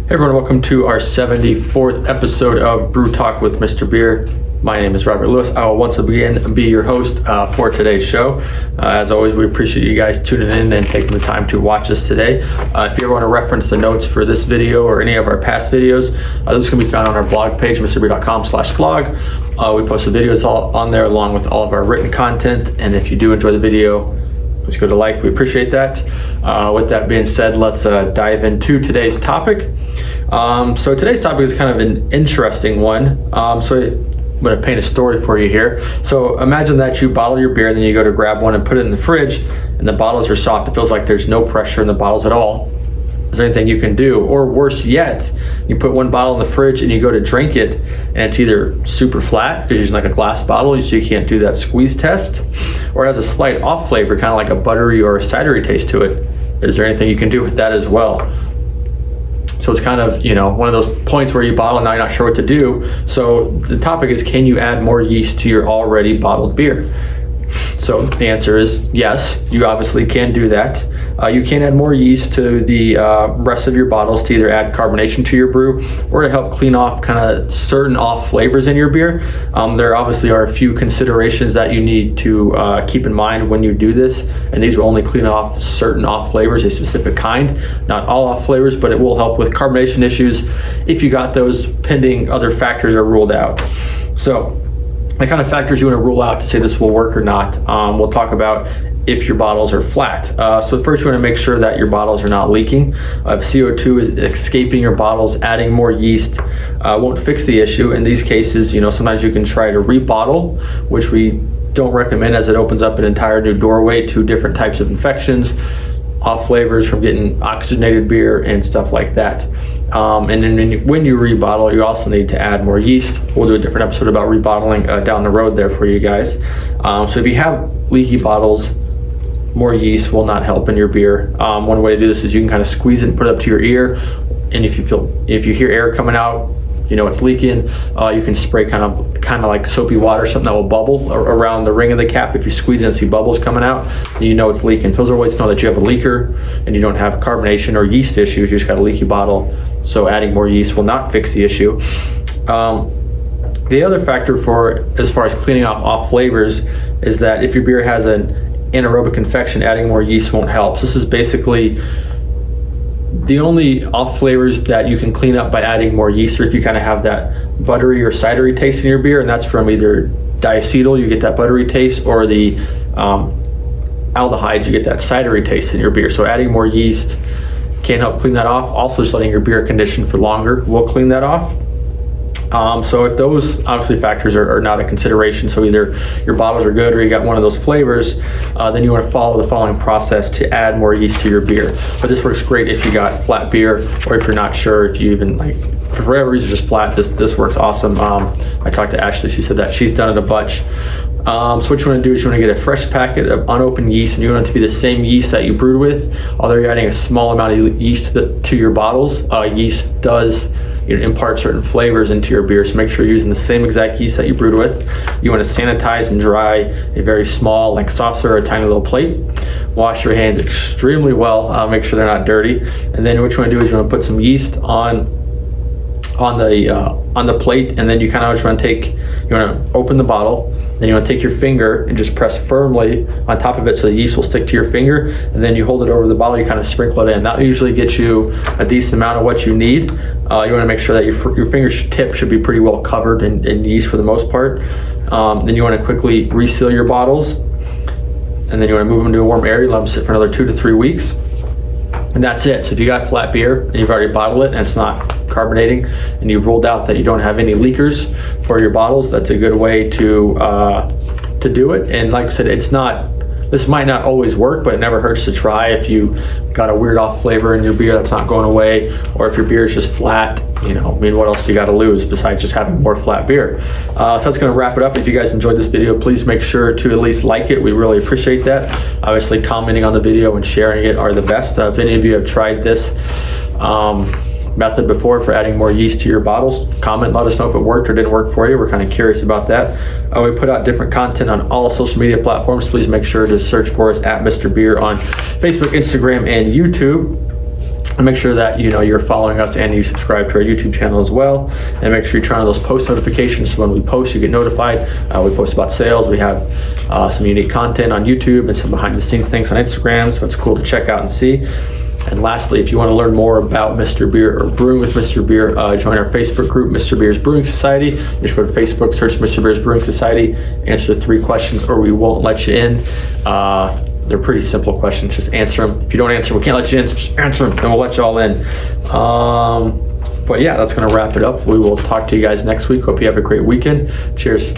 Hey everyone, welcome to our 74th episode of Brew Talk with Mr. Beer. My name is Robert Lewis. I will once again be your host for today's show. As always, we appreciate you guys tuning in and taking the time to watch us today. If you ever want to reference the notes for this video or any of our past videos, those can be found on our blog page, mrbeer.com/blog. We post the videos all on there along with all of our written content. And if you do enjoy the video, please go to like. We appreciate that. With that being said, let's dive into today's topic. So today's topic is kind of an interesting one. So I'm going to paint a story for you here. So imagine that you bottle your beer, then you go to grab one and put it in the fridge, and the bottles are soft. It feels like there's no pressure in the bottles at all. Is there anything you can do? Or worse yet, you put one bottle in the fridge and you go to drink it, and it's either super flat because you're using like a glass bottle, so you can't do that squeeze test, or it has a slight off flavor, kind of like a buttery or a cidery taste to it. Is there anything you can do with that as well? So it's kind of, one of those points where you bottle and now you're not sure what to do. So the topic is, can you add more yeast to your already bottled beer? So the answer is yes, you obviously can do that. You can add more yeast to the rest of your bottles to either add carbonation to your brew or to help clean off kind of certain off flavors in your beer. There obviously are a few considerations that you need to keep in mind when you do this, and these will only clean off certain off flavors, a specific kind, not all off flavors, but it will help with carbonation issues if you got those pending other factors are ruled out. So the kind of factors you want to rule out to say this will work or not, we'll talk about if your bottles are flat. So first you want to make sure that your bottles are not leaking. If CO2 is escaping your bottles, adding more yeast won't fix the issue. In these cases, sometimes you can try to rebottle, which we don't recommend, as it opens up an entire new doorway to different types of infections, off flavors from getting oxygenated beer and stuff like that. And then when you rebottle, you also need to add more yeast. We'll do a different episode about rebottling down the road there for you guys. So if you have leaky bottles, more yeast will not help in your beer. One way to do this is you can kind of squeeze it and put it up to your ear, and if you hear air coming out, it's leaking, you can spray kind of like soapy water, something that will bubble around the ring of the cap. If you squeeze it and see bubbles coming out, then it's leaking. Those are ways to know that you have a leaker and you don't have carbonation or yeast issues. You just got a leaky bottle. So adding more yeast will not fix the issue. The other factor as far as cleaning off flavors is that if your beer has an anaerobic infection, adding more yeast won't help. So this is basically the only off flavors that you can clean up by adding more yeast, or if you kind of have that buttery or cidery taste in your beer, and that's from either diacetyl, you get that buttery taste, or the aldehydes, you get that cidery taste in your beer. So adding more yeast can help clean that off. Also, just letting your beer condition for longer will clean that off. So if those obviously factors are not a consideration, so either your bottles are good or you got one of those flavors, then you want to follow the following process to add more yeast to your beer. But this works great if you got flat beer, or if you're not sure, if you even for whatever reason just flat, this works awesome. I talked to Ashley, she said that she's done it a bunch. So what you want to do is you want to get a fresh packet of unopened yeast, and you want it to be the same yeast that you brewed with, although you're adding a small amount of yeast to your bottles. Yeast does impart certain flavors into your beer, so make sure you're using the same exact yeast that you brewed with. You want to sanitize and dry a very small saucer or a tiny little plate. Wash your hands extremely well, make sure they're not dirty, and then what you want to do is you want to put some yeast on the plate, and then you kind of just want to open the bottle, then you want to take your finger and just press firmly on top of it so the yeast will stick to your finger, and then you hold it over the bottle, you kind of sprinkle it in. That usually gets you a decent amount of what you need. You want to make sure that your finger tip should be pretty well covered in yeast for the most part. Then you want to quickly reseal your bottles, and then you want to move them into a warm area, let them sit for another 2 to 3 weeks. And that's it. So if you got flat beer and you've already bottled it and it's not carbonating, and you've ruled out that you don't have any leakers for your bottles, that's a good way to do it. And like I said, this might not always work, but it never hurts to try. If you got a weird off flavor in your beer that's not going away, or if your beer is just flat, what else you got to lose besides just having more flat beer? So that's going to wrap it up. If you guys enjoyed this video, please make sure to at least like it. We really appreciate that. Obviously, commenting on the video and sharing it are the best. If any of you have tried this method before for adding more yeast to your bottles, comment, let us know if it worked or didn't work for you. We're kind of curious about that. We put out different content on all social media platforms. Please make sure to search for us at Mr. Beer on Facebook, Instagram, and YouTube. And make sure that you're following us and you subscribe to our YouTube channel as well. And make sure you turn on those post notifications so when we post, you get notified. We post about sales. We have some unique content on YouTube and some behind the scenes things on Instagram. So it's cool to check out and see. And lastly, if you want to learn more about Mr. Beer or brewing with Mr. Beer, join our Facebook group, Mr. Beer's Brewing Society. You just go to Facebook, search Mr. Beer's Brewing Society, answer the 3 questions or we won't let you in. They're pretty simple questions. Just answer them. If you don't answer, we can't let you in. So just answer them and we'll let you all in. But yeah, that's going to wrap it up. We will talk to you guys next week. Hope you have a great weekend. Cheers.